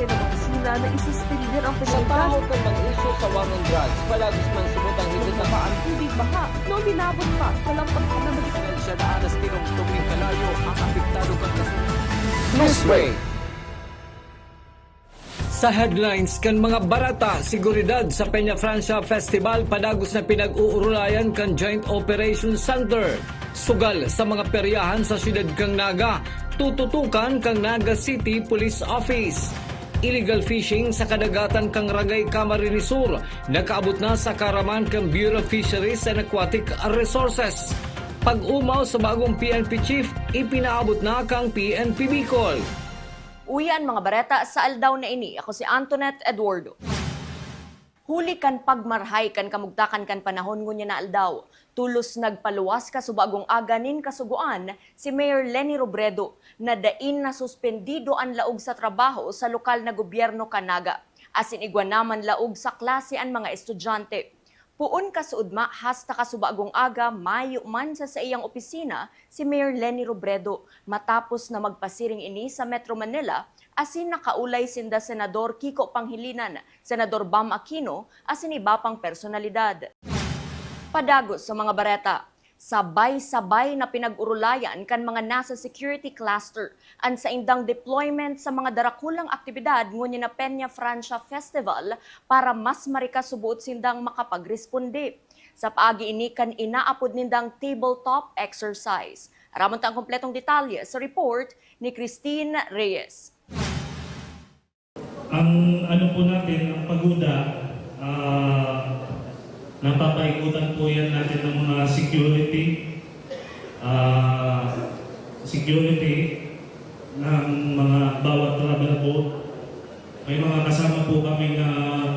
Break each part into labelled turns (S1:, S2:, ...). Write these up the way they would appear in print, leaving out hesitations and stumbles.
S1: sa ng opisina na isuspender ang
S2: Sa
S1: penalidad
S2: tao ka mag-issue sa war on drugs, palagis man subot ang higit na
S1: ang tubig baha noong binabot pa sa lampas na magiging
S2: siya na anas tinong tuming kalayo ang apektado kang kasunod.
S3: Newsway.
S4: Sa headlines kan mga barata, seguridad sa Peña Francia Festival padagos na pinag-uurulayan kan Joint Operation Center. Sugal sa mga peryahan sa siyudad kang Naga, tututukan kang Naga City Police Office. Illegal fishing sa kadagatan kang Ragay Camarines Sur, nakaabot na sa karaman kang Bureau of Fisheries and Aquatic Resources. Pag-umaw sa bagong PNP Chief, ipinaabot na kang PNP Bicol.
S5: Uyan mga bareta sa aldaw na ini. Ako si Antoinette Eduardo. Huli kan pagmarhay kan kamugtakan kan panahon ngunya na aldaw. Tulos nagpaluwas ka subagong aganin kasuguan si Mayor Leni Robredo na dain na suspendido ang laog sa trabaho sa lokal na gobyerno Kanaga. Asin igwan naman laog sa klase ang mga estudyante. Puon ka suudma hasta kasubagong aga mayo man sa iyang opisina si Mayor Leni Robredo matapos na magpasiring ini sa Metro Manila asin nakaulay sinda Senador Kiko Panghilinan, Senador Bam Aquino asin iba pang personalidad. Padagos sa mga bareta, sabay-sabay na pinag-urulayan kan mga nasa security cluster ang sa indang deployment sa mga darakulang aktibidad ngunya na Peña Francia Festival para mas marikasubuot sindang makapagresponde. Sa paagi ini kan inaapod nindang tabletop exercise. Aramon ta ang kompletong detalye sa report ni Christine Reyes.
S6: Ang ano po natin, ang pagoda, napapaikutan po yan natin ng mga security ng mga bawat travel boat. May mga kasama po kami na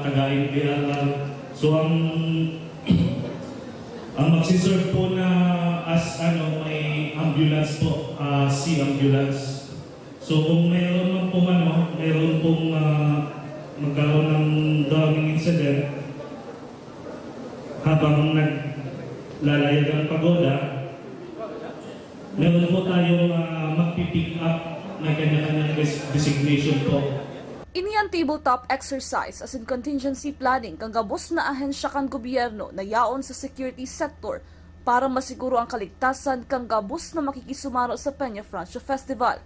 S6: taga-NPR. So ang magsiserve po na as may ambulance po, sea ambulance. So kung mayroon po mayroon pong magkaroon ng drowning incident, habang naglalayag ang pagoda, meron po tayong magpipick up na kanya-kanyang designation po.
S1: Ini ang tabletop exercise as in contingency planning kang gabos na ahensya kan gobyerno na yaon sa security sector para masiguro ang kaligtasan kang gabos na makikisumaro sa Peña Francia Festival.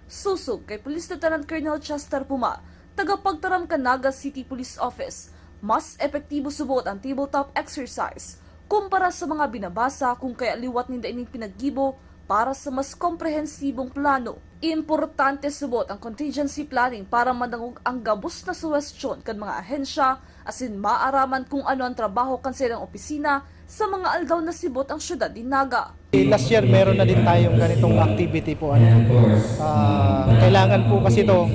S1: Susog kay Police Lieutenant Colonel Chester Puma, tagapagtaram kan Naga City Police Office. Mas epektibo subot ang tabletop exercise kumpara sa mga binabasa kung kaya liwat ninda ining pinaggibo para sa mas komprehensibong plano. Importante subot ang contingency planning para madangog ang gabos na suwestyon kan mga ahensya asin maaraman kung ano ang trabaho kan silang opisina sa mga aldaw na sibot ang syudad din Naga.
S7: Last year meron na din tayong ganitong activity po. Kailangan po kasi ito,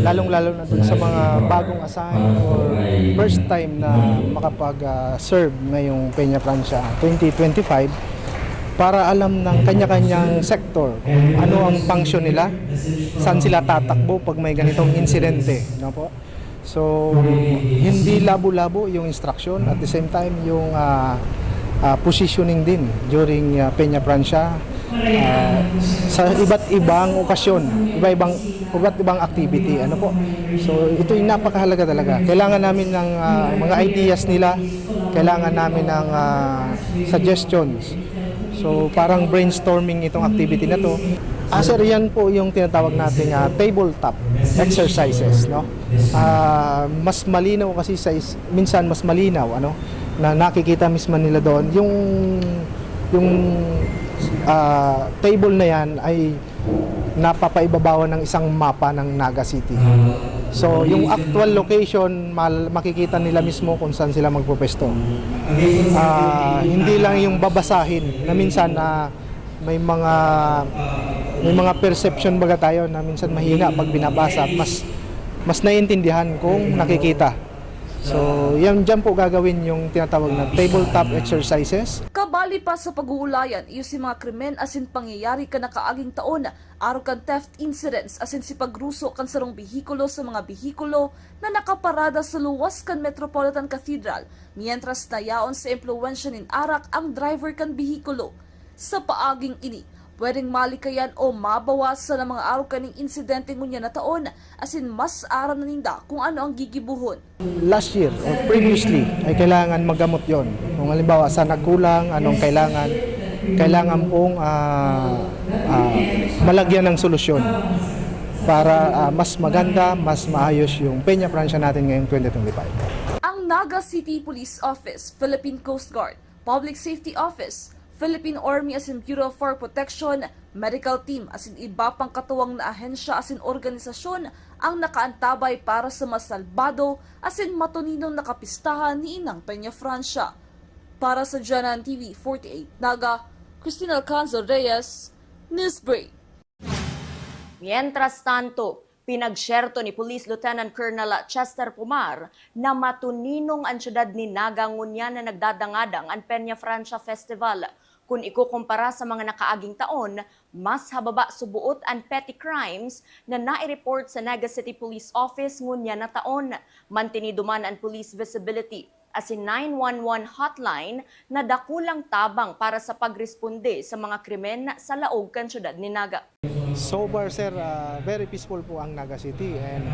S7: lalong-lalo na dun sa mga bagong assign or first time na makapag-serve ngayong Peña Francia 2025 para alam ng kanya-kanyang sektor ano ang function nila, saan sila tatakbo pag may ganitong insidente. No po? So, hindi labo-labo yung instruction, at the same time yung positioning din during Peña Francia sa iba't ibang okasyon, iba't ibang activity. Ano po? So, ito yung napakahalaga talaga. Kailangan namin ng mga ideas nila, kailangan namin ng suggestions. So, parang brainstorming itong activity na to. Sir, yan po yung tinatawag natin tabletop exercises, no? Mas malinaw kasi minsan mas malinaw na nakikita mismo nila doon yung table na yan ay napapaibabawan ng isang mapa ng Naga City. So, yung actual location makikita nila mismo kung saan sila magpupesto. Hindi lang yung babasahin na minsan may mga perception baga tayo na minsan mahina pag binabasa, mas naiintindihan kung nakikita. So, dyan po gagawin yung tinatawag na tabletop exercises.
S1: Kabali pa sa pag-uulayan, iyo si mga krimen asin pangyayari ka nakaaging taon, araw kan theft incidents asin si pagruso kan sarong bihikulo sa mga bihikulo na nakaparada sa luwas kan Metropolitan Cathedral, mientras nayaon sa impluensya nin arak ang driver kan bihikulo. Sa paaging ini, pwedeng malikayan o mabawasan ang mga araw kaning insidente ngunya na taon, asin mas aram na ninda kung ano ang gigibuhon.
S7: Last year or previously ay kailangan magamot yon. Kung halimbawa sa nagkulang, anong kailangan pong malagyan ng solusyon para mas maganda, mas maayos yung Peña Francia natin ngayong 2025.
S1: Ang Naga City Police Office, Philippine Coast Guard, Public Safety Office, Philippine Army as in Bureau for Protection, medical team as in iba pang katuwang na ahensya as in organisasyon ang nakaantabay para sa masalbado as in matuninong nakapistahan ni Inang Peña Francia. Para sa Janan TV 48 Naga, Cristina Alcanzo Reyes, Newsbreak.
S5: Mientras tanto, pinagsyerto ni Police Lieutenant Colonel Chester Pumar na matuninong ang syudad ni Naga ngunya na nagdadangadang ang Peña Francia Festival. Kung ikukumpara sa mga nakaaging taon, mas hababa subuot ang petty crimes na nai-report sa Naga City Police Office ngunya na taon. Mantinido man ang police visibility as in 911 hotline na dakulang tabang para sa pagresponde sa mga krimen sa laog kan syudad ni Naga.
S7: So far, sir, very peaceful po ang Naga City and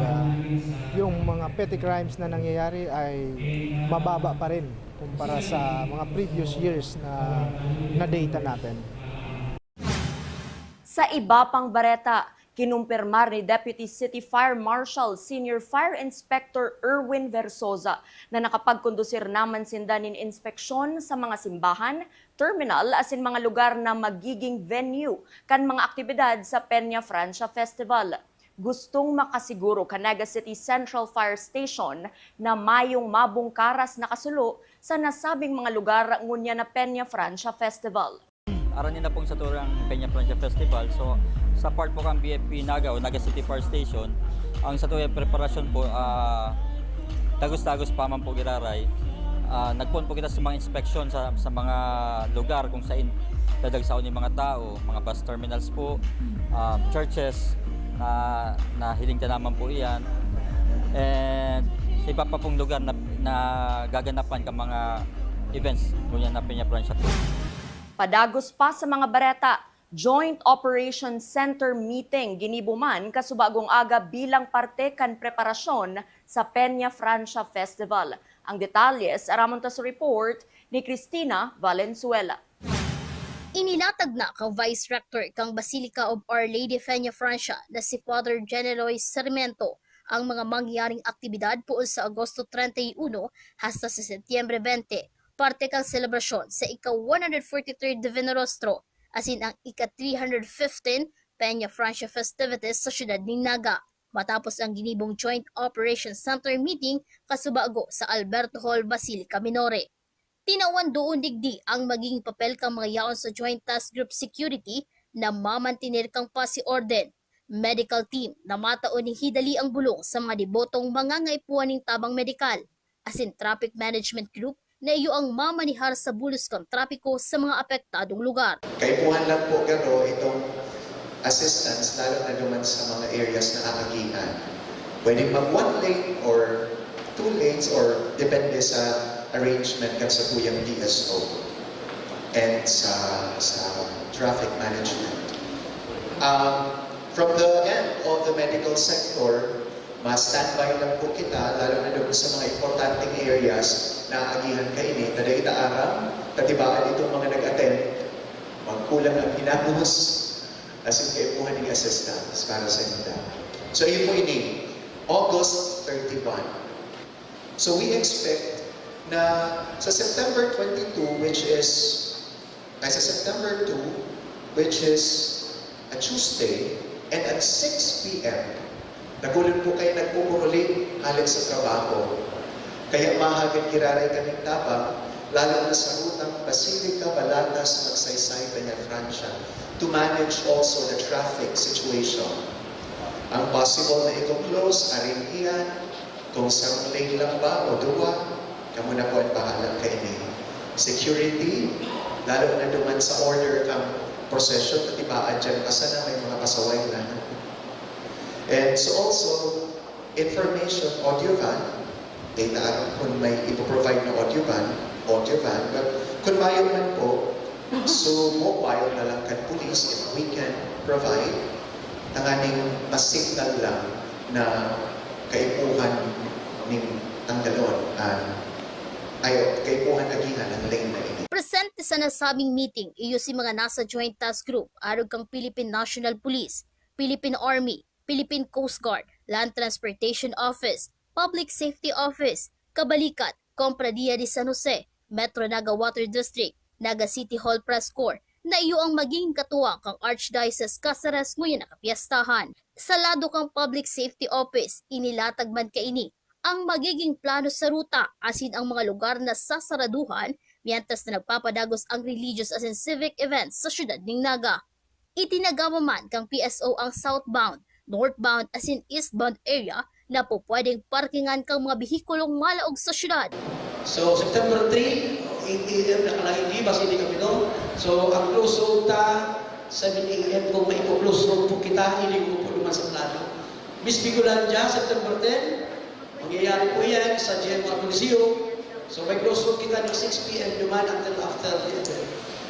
S7: yung mga petty crimes na nangyayari ay mababa pa rin kumpara sa mga previous years na data natin.
S5: Sa iba pang bareta, kinumpirmar ni Deputy City Fire Marshal Senior Fire Inspector Erwin Versosa na nakapagkondusir naman sindanin inspeksyon sa mga simbahan, terminal asin mga lugar na magiging venue kan mga aktibidad sa Peña Francia Festival. Gustong makasiguro ka Naga City Central Fire Station na mayong mabungkaras na kasulo sa nasabing mga lugar ngunya na Peña Francia Festival.
S3: Aranin na pong sa turang Peña Francia Festival. So sa part po kang BFP Naga o Naga City Fire Station, ang sa tuyang preparasyon po, tagos-tagos pa man po giraray. Nagpon po kita sa mga inspeksyon sa mga lugar kung saan dadagsaon yung mga tao, mga bus terminals po, churches, na hiling naman po iyan. And sa iba pa pong lugar na gaganapan ka mga events ngunyan na Peña Francia po.
S5: Padagos pa sa mga bareta, Joint Operations Center meeting ginibuman kasubagong aga bilang parte kan preparasyon sa Peña Francia Festival. Ang detalles aramon ta sa report ni Cristina Valenzuela.
S8: Inilatag na kang Vice Rector kang Basilica of Our Lady Peña Francia na si Father Generoy Sarmiento ang mga mangyaring aktibidad puol sa Agosto 31 hasta sa Setyembre 20. Parte kang selebrasyon sa ika-143 Divino Rostro asin ang ika-315 Peña Francia festivities sa siyudad ng Naga. Matapos ang ginibong Joint Operations Center meeting kasubago sa Alberto Hall, Basilica Minore. Tinawan doon digdi ang magiging papel kang mga yaon sa Joint Task Group Security na mamantinir kang pasi-orden, medical team na mataon ni hidali ang bulong sa mga debotong mangangaipuan ng tabang medikal, asin traffic management group na iyo ang mamanihar sa bulos kang trapiko sa mga apektadong lugar.
S9: Kaipuhan lang po garo itong assistance lalo na naman sa mga areas na aagihan. Pwedeng mag 1 lane or 2 lanes or depende sa arrangement kan sa kuyang DSO and sa traffic management. From the end of the medical sector, ma-standby lang po kita, lalo na doon sa mga importanteng areas na agihan kaini. Taday itaarang, tatibaan itong mga nag-attend, magkulang ang hinamos, asin kaipuhan ng assistance para sa inyo. So yun po ini, August 31. So we expect na sa September 22, sa September 2, which is a Tuesday, and at 6 p.m., nagulat po kayo nagpupuruli halin sa trabaho. Kaya mahagad kiraray kaming tabang, lalo na sa rutang Basilica, Balatas, Magsaysay, Peña Francia, to manage also the traffic situation. Ang possible na i-close, aring iyan, kung sa lane lang ba o duwa, kamo na po ang bahalang kaini. Security, lalo na duman sa order kang procession at ibaan dyan, kasi na may mga pasaway na. And so also, information, audio van, data kung may ipoprovide na audio van, but kung mayo man po, So mobile na lang kan police if we can provide tanganing mas-signal lang na kaipuhan ning tanggalon kaipuhan agihan ang lane na ini.
S8: Presente sa nasabing meeting, iyo si mga nasa Joint Task Group, arog kang Philippine National Police, Philippine Army, Philippine Coast Guard, Land Transportation Office, Public Safety Office, Kabalikat, Compradía de San Jose, Metro Naga Water District, Naga City Hall Press Corps, na iyo ang maging katuwang kang Archdiocese Cáceres ngayon nakapiyastahan. Sa lado kang Public Safety Office, inilatag man kaini ang magiging plano sa ruta asin ang mga lugar na sasaraduhan mientras na nagpapadagos ang religious as in civic events sa syudad ng Naga. Itinagawa man kang PSO ang southbound, northbound as in eastbound area na po pwedeng parkingan kang mga bihikulong malaog sa syudad.
S10: So September 3, 8 a.m. nakalagay basi di kami doon. So ang close road ta 7 a.m. kung may close road po kita, hindi ko po naman sa plano. Miss Bigolandia, September 10, mangyayari po yan sa GMR Muniseo. So may close road kita ng 6 p.m. naman until after the event.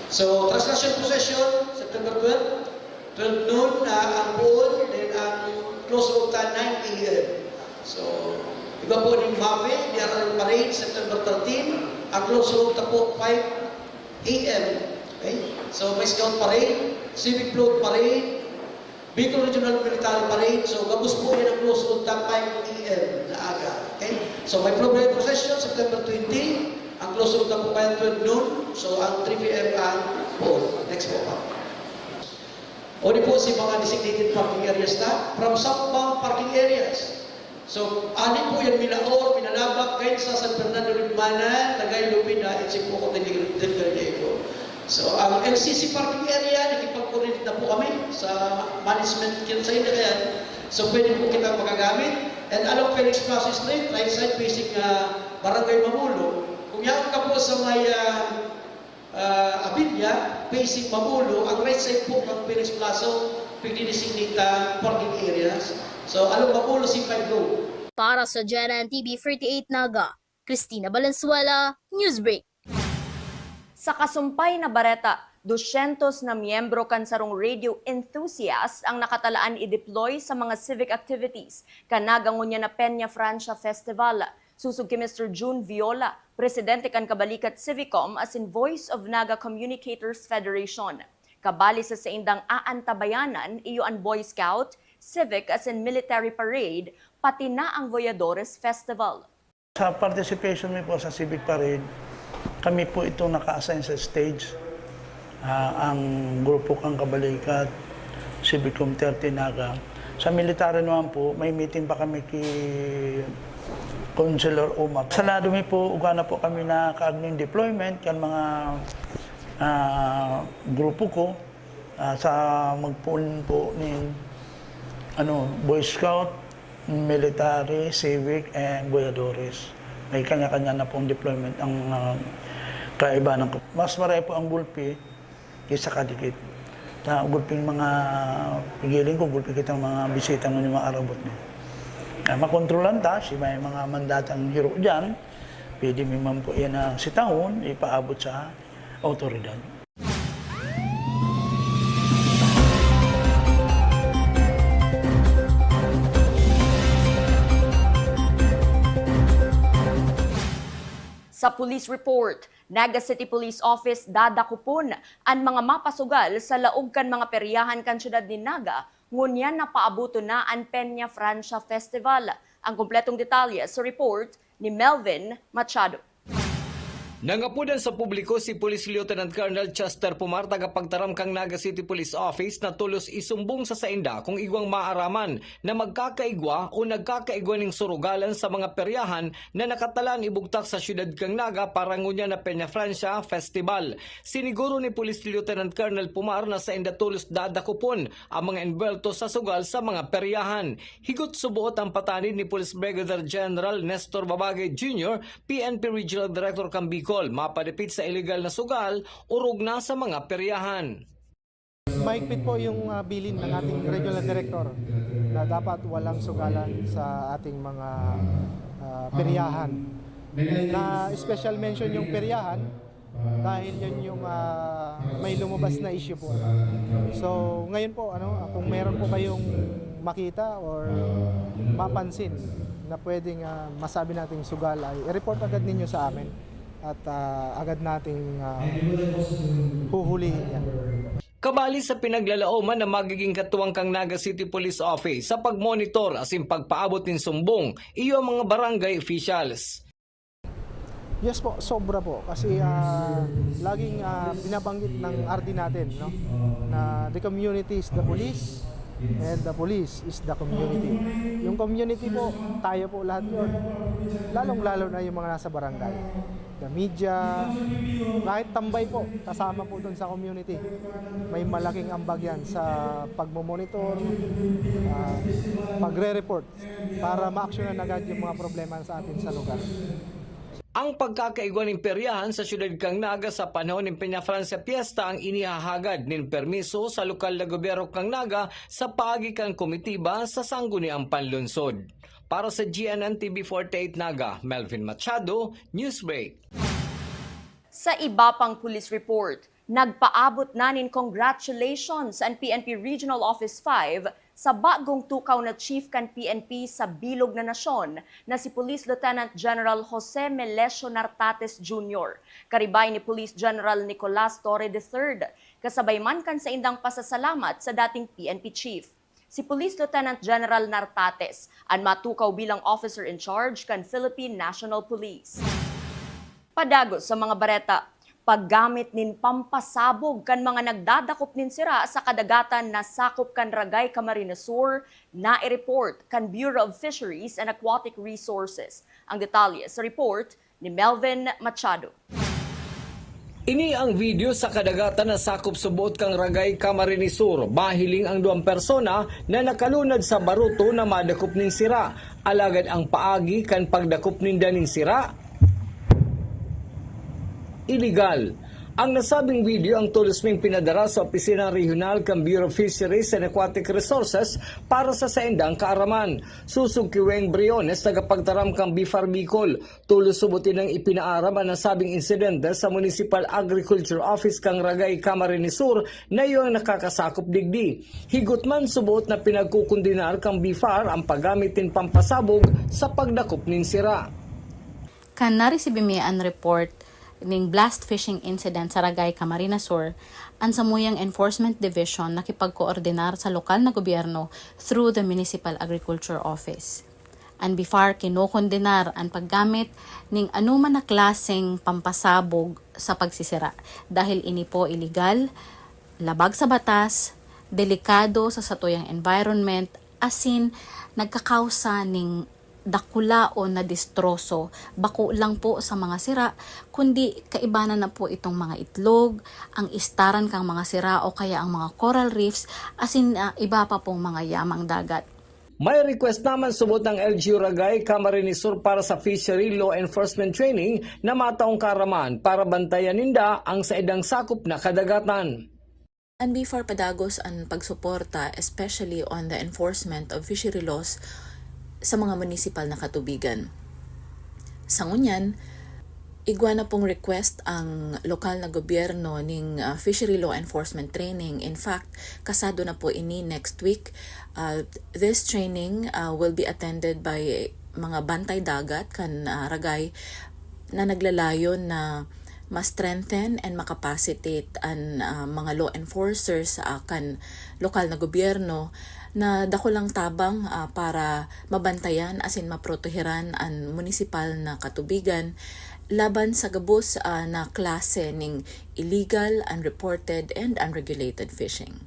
S10: So translation procession, September 12 noon ang buon, then ang close road ta 9 a.m. So iba po ng MAVE, DRL Parade, September 13, ang close road ta po 5 a.m. Okay? So may Scout Parade, Civic Float Parade, Bicol Regional Military Parade. So gabos po yan ang close road ta 5 a.m. na aga. Okay? So may Progress Procession, September 20, ang close road ta po 12 noon. So ang 3 p.m. ang po. Next po pa. O di po si mga designated parking areas na from southbound parking areas. So, anin po yung Milaor, Minalabak, kahit sa San Fernando Rimana, Tagay Lupina, at Sipuko, Del Diego. So, ang LCC parking area, nakipag-coordinate na po kami sa management sa inyo kaya. So, pwede po kita magagamit. And along Felix Plaza Street, right side facing Barangay Mamulo. Kung yan ka po sa may Abinya, facing Mamulo, ang right side po ng Felix Plaza, pwede-designate parking areas. So, alam Mamulo, C5 Road.
S8: Para sa JNN TV 38 Naga, Cristina Valenzuela, Newsbreak.
S5: Sa kasumpay na bareta, 200 na miyembro kansarong radio enthusiasts ang nakatalaan i-deploy sa mga civic activities kanagangunya na Peña Francia Festival. Susug kay Mr. June Viola, presidente kan Kabalikat Civicom as in Voice of Naga Communicators Federation. Kabali sa indang aantabayanan, iyo ang Boy Scout, Civic as in Military Parade, pati na ang Voyadores Festival.
S11: Sa participation mo po sa Civic Parade, kami po ito naka-assign sa stage. Ang grupo kang Kabalikat, Civicom 30 Naga. Sa military naman po, may meeting pa kami kay Councilor Umak. Sa lado mi po, ugana po kami na kaagning deployment, kan mga grupo ko sa magpunan po ni Boy Scout, Military, Civic, and Voyadores. May kanya-kanya na pong deployment ang kaiba ng mas marami po ang gulpi kaysa kadikit. Sa gulping mga pigiling ko, gulpi kitang mga bisita ng mga arabot niya. Makontrolan ta, si may mga mandatang hero dyan, pwede naman po yan ang sitahon, ipaabot sa autoridad.
S5: Sa police report, Naga City Police Office dadakupon ang mga mapasugal sa laog kan mga peryahan kan syudad ni Naga, ngunyan na paabuto na ang Peña Francia Festival. Ang kumpletong detalye sa report ni Melvin Machado.
S4: Nangapudan sa publiko si Police Lieutenant Colonel Chester Pumar tagapagtaram kang Naga City Police Office na tulos isumbong sa sainda kung igwang maaraman na magkakaigwa o nagkakaigwa ning surugalan sa mga peryahan na nakatalan ibugtak sa syudad kang Naga para ngunya na Peña Francia Festival. Siniguro ni Police Lieutenant Colonel Pumar na sainda tulos dadakupon ang mga envuelto sa sugal sa mga peryahan. Higot subuot ang patanin ni Police Brigadier General Nestor Babagay Jr., PNP Regional Director Cambicol, mapadipit sa illegal na sugal, urog na sa mga peryahan.
S7: Mahigpit po yung bilin ng ating regional director na dapat walang sugalan sa ating mga peryahan. Na special mention yung peryahan dahil yun yung may lumabas na issue po. So ngayon po kung meron po kayong makita or mapansin na pwedeng masabi nating sugal ay i-report agad ninyo sa amin at agad nating huhulihin yan.
S4: Kabali sa pinaglalooman na magiging katuwang kang Naga City Police Office sa pagmonitor asin pagpaabot ng sumbong iyo mga barangay officials.
S7: Yes po, sobra po kasi laging binabanggit ng RD natin na the community is the police and the police is the community. Yung community po, tayo po lahat yun. Lalong-lalo na yung mga nasa barangay. The media, kahit tambay po, kasama po dun sa community. May malaking ambag yan sa pagmomonitor, pagre-report para ma-actionan agad yung mga problema sa atin sa lugar.
S4: Ang pagkakaigwa ng peryahan sa siyudad kang Naga sa panahon ng Peña Francia Fiesta ang inihahagad ng permiso sa lokal na gobyerno kang Naga sa paagi kang komitiba sa sangguniang panlunsod. Para sa GNN TV48 Naga, Melvin Machado, Newsbreak.
S5: Sa iba pang police report, nagpaabot na nin congratulations ang PNP Regional Office 5 sa bagong tukaw na chief kan PNP sa Bilog na Nasyon na si Police Lieutenant General Jose Melesio Nartates Jr. Karibay ni Police General Nicolas Torre III, kasabay man kan sa indang pasasalamat sa dating PNP chief. Si Police Lieutenant General Nartates ang matukaw bilang officer in charge kan Philippine National Police. Padagos sa mga bareta, paggamit nin pampasabog kan mga nagdadakop nin sira sa kadagatan na sakop kan Ragay, Camarines Sur na i-report kan Bureau of Fisheries and Aquatic Resources. Ang detalye sa report ni Melvin Machado.
S4: Ini ang video sa kadagatan na sakop subot kang Ragay, Camarines Sur. Mahiling ang 2 persona na nakalunad sa baruto na madakop nin sira. Alagad ang paagi kan pagdakop nin daning sira illegal. Ang nasabing video ang tulos ming pinadara sa Opisina Regional ng Bureau of Fisheries and Aquatic Resources para sa saindang kaaraman. Susug Kiweng Briones, tagapagtaram kang BIFAR Bicol, tulos subutin ng ipinaaram ang nasabing insidente sa Municipal Agriculture Office kang Ragay, Camarines Sur na iyong nakakasakop digdi. Higot man subot na pinagkukundinar kang BIFAR ang paggamitin pampasabog sa pagdakop nin sira.
S12: Kan naresibi mi ang report ning blast fishing incident sa Ragay, Camarines Sur, ang Samuyang Enforcement Division nakipagkoordinar sa lokal na gobyerno through the Municipal Agriculture Office. Ang BIFAR kinukondinar ang paggamit ning anuman na klaseng pampasabog sa pagsisira dahil ini po illegal, labag sa batas, delikado sa satuyang environment, asin nagkakausa ning dakula o na distroso, bako lang po sa mga sira, kundi kaibanan na po itong mga itlog, ang istaran kang mga sira o kaya ang mga coral reefs, asin iba pa pong mga yamang dagat.
S4: May request naman subot ng LGU Ragay, Camarines Sur para sa Fishery Law Enforcement Training na mataong karaman para bantayan ninda ang sa edang sakop na kadagatan.
S12: Ang BIFAR padagos ang pagsuporta especially on the enforcement of fishery laws sa mga municipal na katubigan. Sa ngunyan, igwa na pong request ang lokal na gobyerno ning fishery law enforcement training. In fact, kasado na po ini next week. This training will be attended by mga bantay dagat kan Ragay na naglalayon na ma-strengthen and makapacitate ang mga law enforcers kan lokal na gobyerno na dako lang tabang para mabantayan asin maproteheran ang municipal na katubigan laban sa gabos na klase ning illegal, unreported, and unregulated fishing.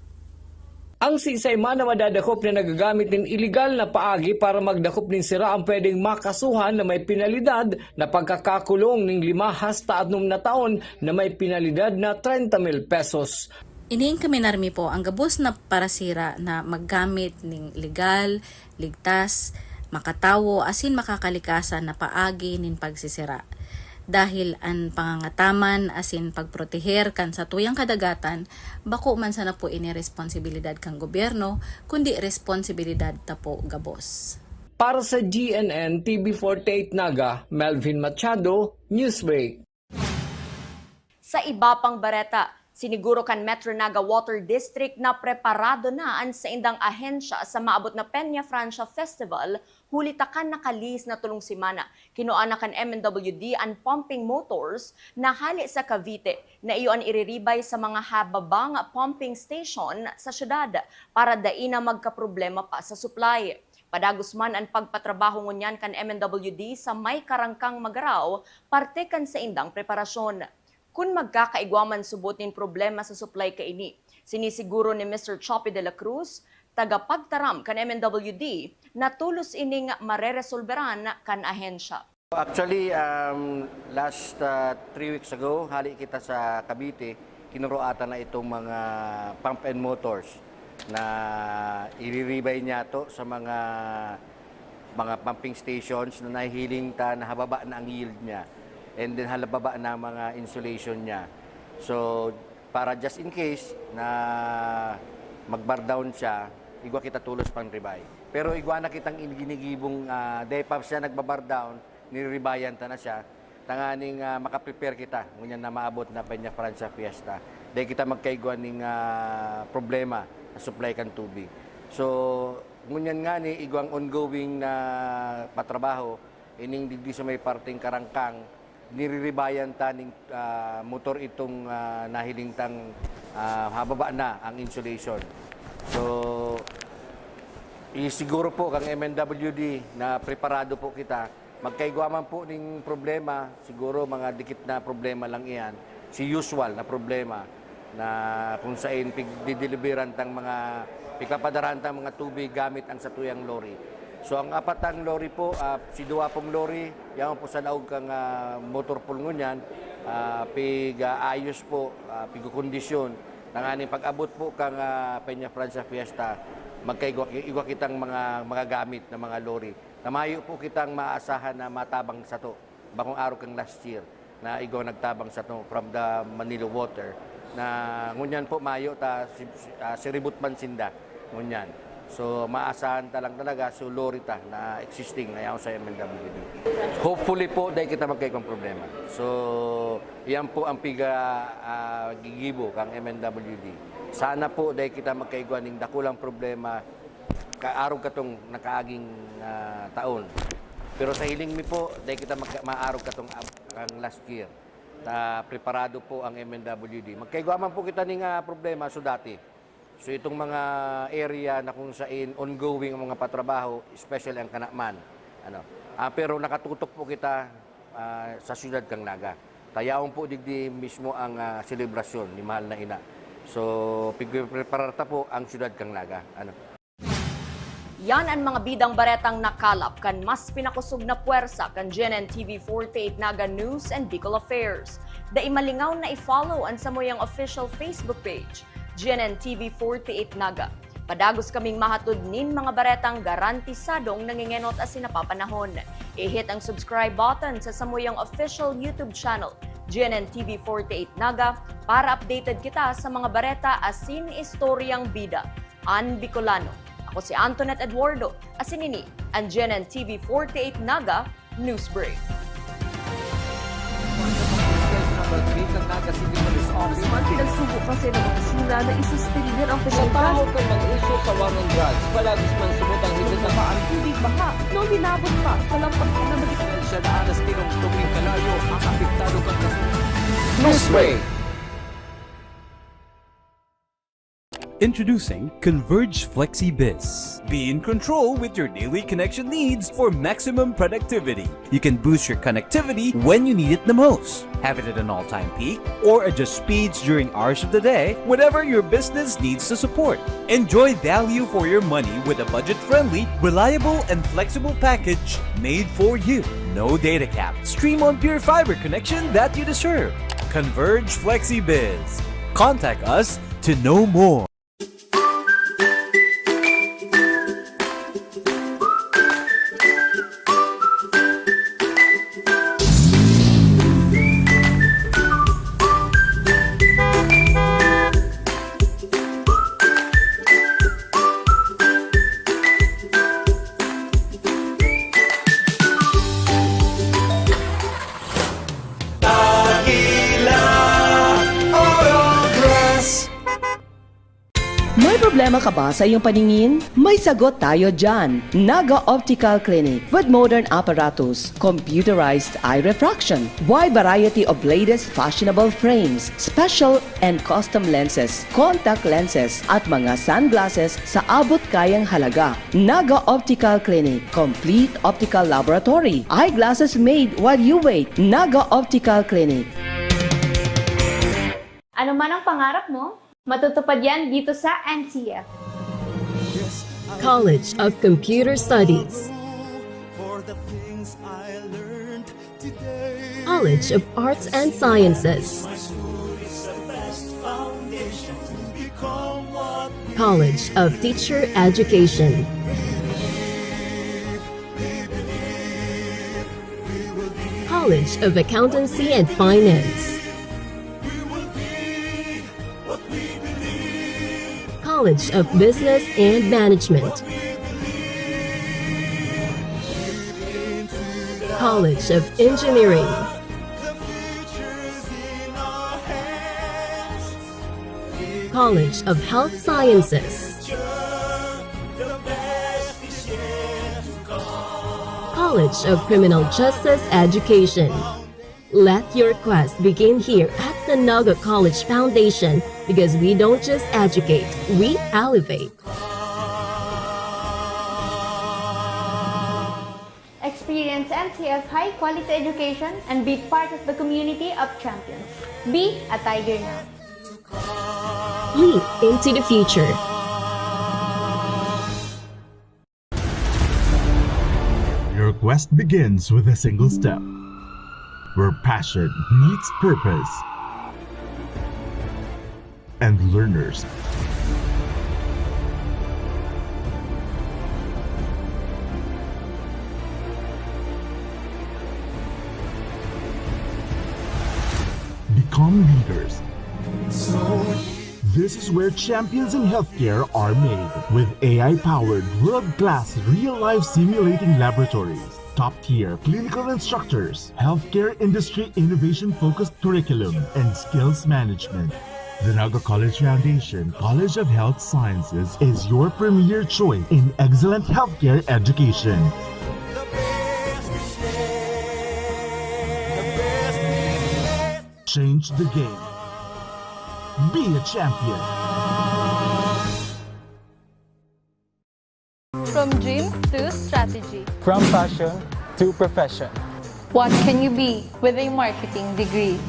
S4: Ang sisay man na madadakop na nagagamit ng illegal na paagi para magdakop ng sira ang pwedeng makasuhan na may penalidad na pagkakakulong ng 5 hasta 6 na taon na may penalidad na 30,000 pesos.
S12: Iniing kami narmi po ang gabos na parasira na maggamit ng legal, ligtas, makatawo, asin makakalikasan na paagi nin pagsisira. Dahil ang pangangataman asin pagproteher kan sa tuyang kadagatan, bako man sana po ini responsibilidad kang gobyerno, kundi responsibilidad ta po gabos.
S4: Para sa GNN TV48 Naga, Melvin Machado, Newsbreak.
S5: Sa iba pang bareta, siniguro kan Metro Naga Water District na preparado na ang sa indang ahensya sa maabot na Peña Francia Festival, hulitakan nakalis na tulong simana. Kinuana kan MNWD ang pumping motors na hali sa Cavite na iyon iriribay sa mga hababang pumping station sa syudad para dai na magkaproblema pa sa supply. Padagos man ang pagpatrabaho ngunyan kan MNWD sa may karangkang magaraw, parte kan sa indang preparasyon. Kung magkakaigwaman subutin problema sa supply kaini, sinisiguro ni Mr. Choppy de la Cruz, tagapagtaram kan MNWD, na tulos ining mareresolveran kan ahensya.
S13: Actually, last 3 weeks ago, hali kita sa Cavite, kinuruatan na itong mga pump and motors na iriribay niya to sa mga pumping stations na nahihiling ta na hababa na ang yield niya. And then halababa na mga insulation niya. So, para just in case na mag-bar down siya, igwa kita tulos pang ribay. Pero igwa na kitang ginigibong daypap siya nagbabar down, niribayan ta na siya, tanganing makaprepare kita, ngunyan na maabot na Peña Francia Fiesta. Dahil kita magkaigwa ng problema na supply kan tubig. So, ngunyan nga ni igwang ongoing na patrabaho, ining digdi sa may parting karangkang, niriribayan taning motor itong nahilingtang hababa na ang insulation. So, siguro po kang MNWD na preparado po kita. Magkaigwaman po ng problema, siguro mga dikit na problema lang iyan. Si usual na problema na kung saan pigdideliveran tang mga pigpapadaran tang mga tubig gamit ang satuyang lorry. So ang apatang lorry po, si duwa pong lorry, yan po sa naog kang motor pool ngunyan, ayos po, pigkondisyon, nang aning pag-abot po kang Peña Francia Fiesta, magkaigwa kitang mga gamit na mga lorry. Namayo po kitang maasahan na matabang sa to, bakong araw kang last year, na igwa nagtabang sa to from the Manila Water, na ngunyan po mayo ta si Ribut Mansinda, ngunyan. So, maasahan talang talaga so lorry ta na existing na yaw sa MNWD. Hopefully po, dahil kita magkaikong problema. So, yan po ang gigibo kang MNWD. Sana po, dahil kita magkaigwa ng dakulang problema, kaaraw katong nakaaging taon. Pero sa hiling mi po, dahil kita maaraw katong last year, preparado po ang MNWD. Magkaigwa man po kita ng problema so dati. So itong mga area na kung saan ongoing ang mga patrabaho, especially ang Kanakman. Pero nakatutok po kita sa siyudad kang Naga. Tayaon po digdi mismo ang selebrasyon ni Mahal na Ina. So pigpreparata po ang siyudad kang Naga.
S5: Yan ang mga bidang baretang nakalap kan mas pinakusog na puwersa kan GNN TV 48 Naga News and Bicol Affairs. Da imalingaw na i-follow ang samoyang official Facebook page, GNN TV 48 Naga. Padagos kaming mahatod nin mga baretang garantisadong nangingenot as sinapapanahon. I-hit ang subscribe button sa samuyang official YouTube channel, GNN TV 48 Naga, para updated kita sa mga bareta asin istoryang bida. An Bicolano. Ako si Antoinette Eduardo, asin ini ang GNN TV 48 Naga News Break.
S1: Congressman pinagsubo kasi ng mga sila na isustinir ang
S2: Sa
S1: Pilipinas.
S2: paho kang mag-issue sa war on drugs, palagis man subutang higit na
S1: Ang tubig baha nung hinabot pa sa lampag na magiging
S4: Siya na alas tinong tuming kalayo ang apektado kang
S2: Newsbreak.
S14: Introducing Converge FlexiBiz. Be in control with your daily connection needs for maximum productivity. You can boost your connectivity when you need it the most. Have it at an all-time peak or adjust speeds during hours of the day, whatever your business needs to support. Enjoy value for your money with a budget-friendly, reliable, and flexible package made for you. No data cap. Stream on pure fiber connection that you deserve. Converge FlexiBiz. Contact us to know more.
S15: Dakila problema ka ba sa iyong paningin? May sagot tayo dyan. Naga Optical Clinic with modern apparatus, computerized eye refraction, wide variety of latest fashionable frames, special and custom lenses, contact lenses at mga sunglasses sa abot kayang halaga. Naga Optical Clinic, complete optical laboratory, eyeglasses made while you wait. Naga Optical Clinic.
S16: Ano man ang pangarap mo, matutupad yan dito sa NCF.
S17: College of Computer Studies, College of Arts and Sciences, College of Teacher Education, College of Accountancy and Finance, College of Business and Management, College of Engineering, College of Health Sciences, College of Criminal Justice Education. Let your quest begin here at the Naga College Foundation, because we don't just educate, we elevate.
S16: Experience NCF high-quality education and be part of the community of champions. Be a Tiger now.
S17: Leap into the future.
S18: Your quest begins with a single step, where passion meets purpose, and learners become leaders. This is where champions in healthcare are made, with AI-powered, world-class, real-life simulating laboratories, top-tier clinical instructors, healthcare industry innovation-focused curriculum, and skills management. The Naga College Foundation College of Health Sciences is your premier choice in excellent healthcare education. Change the game. Be a champion.
S19: From dreams to strategy.
S20: From passion to profession.
S19: What can you be with a marketing degree?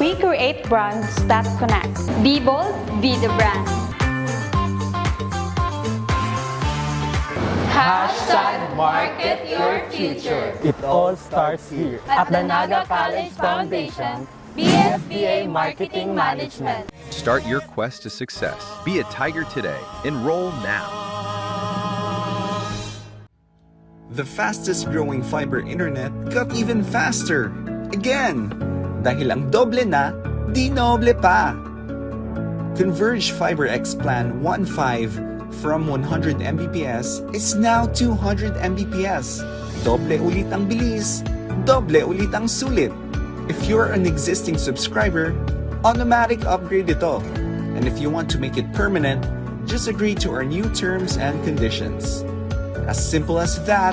S16: We create brands that connect. Be bold, be the brand.
S19: Hashtag market your future.
S20: It all starts here
S19: At the Naga College Foundation, BSBA Marketing Management.
S21: Start your quest to success. Be a Tiger today. Enroll now.
S22: The fastest growing fiber internet got even faster. Again! Dahil ang doble na, di noble pa. Converge Fiber X Plan 1.5 from 100 Mbps is now 200 Mbps. Doble ulit ang bilis, doble ulit ang sulit. If you're an existing subscriber, automatic upgrade ito. And if you want to make it permanent, just agree to our new terms and conditions. As simple as that,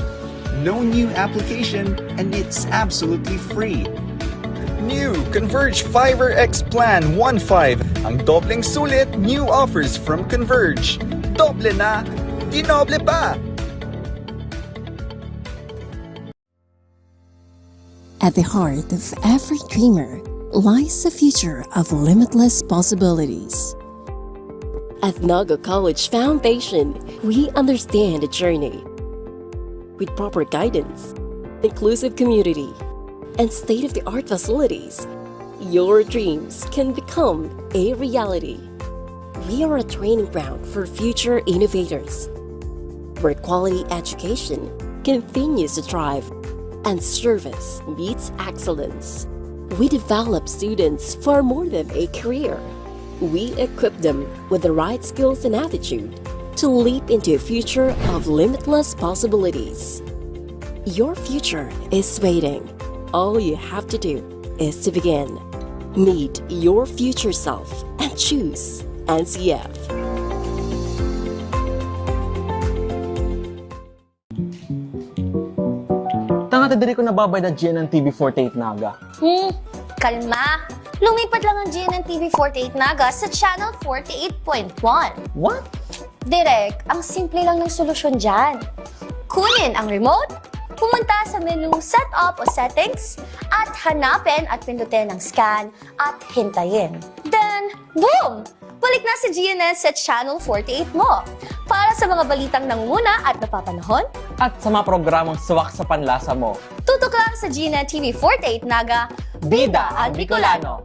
S22: no new application, and it's absolutely free. New Converge Fiber X Plan 1.5. Ang dobleng sulit, new offers from Converge. Doble na, di noble pa!
S23: At the heart of every dreamer lies the future of limitless possibilities. At Naga College Foundation, we understand the journey. With proper guidance, inclusive community, and state-of-the-art facilities, your dreams can become a reality. We are a training ground for future innovators, where quality education continues to thrive and service meets excellence. We develop students for more than a career. We equip them with the right skills and attitude to leap into a future of limitless possibilities. Your future is waiting. All you have to do is to begin. Meet your future self and choose NCF.
S20: Tanga diri ko nababay na GNN TV48 Naga.
S3: Kalma! Lumipat lang ang GNN TV48 Naga sa Channel 48.1.
S20: What?
S3: Direk, ang simple lang ng solusyon dyan. Kunin ang remote, pumunta sa menu Setup o Settings, at hanapin at pindutin ang scan at hintayin. Then, boom! Balik na sa GNN sa Channel 48 mo. Para sa mga balitang nanguna at napapanahon,
S20: At sa mga programang suwak sa panlasa mo.
S3: tutok lang sa GNN TV48 Naga, Bida ang Bicolano!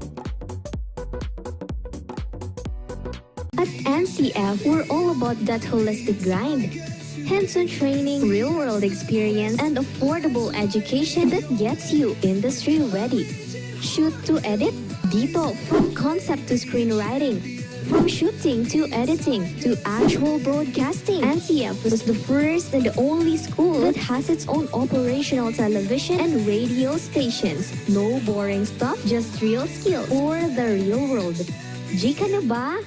S6: At NCF, we're all about that holistic grind. Hands-on training, real-world experience, and affordable education that gets you industry ready. Shoot to edit? Dito, from concept to screenwriting. From shooting to editing to actual broadcasting, NCF was the first and the only school that has its own operational television and radio stations. No boring stuff, just real skills for the real world. Jika na ba?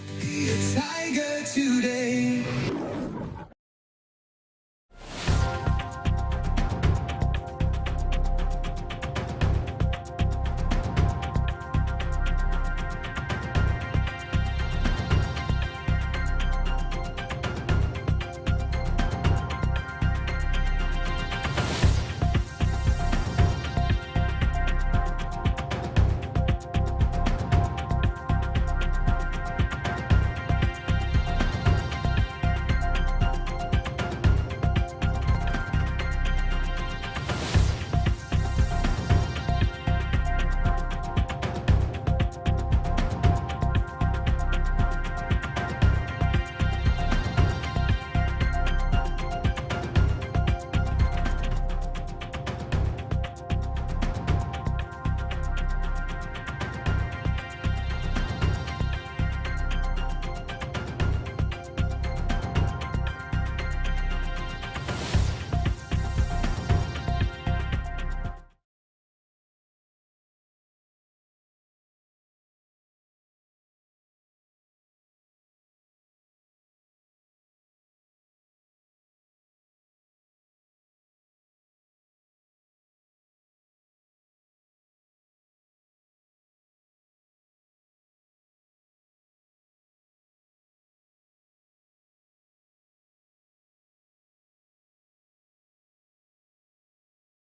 S9: Tiger today.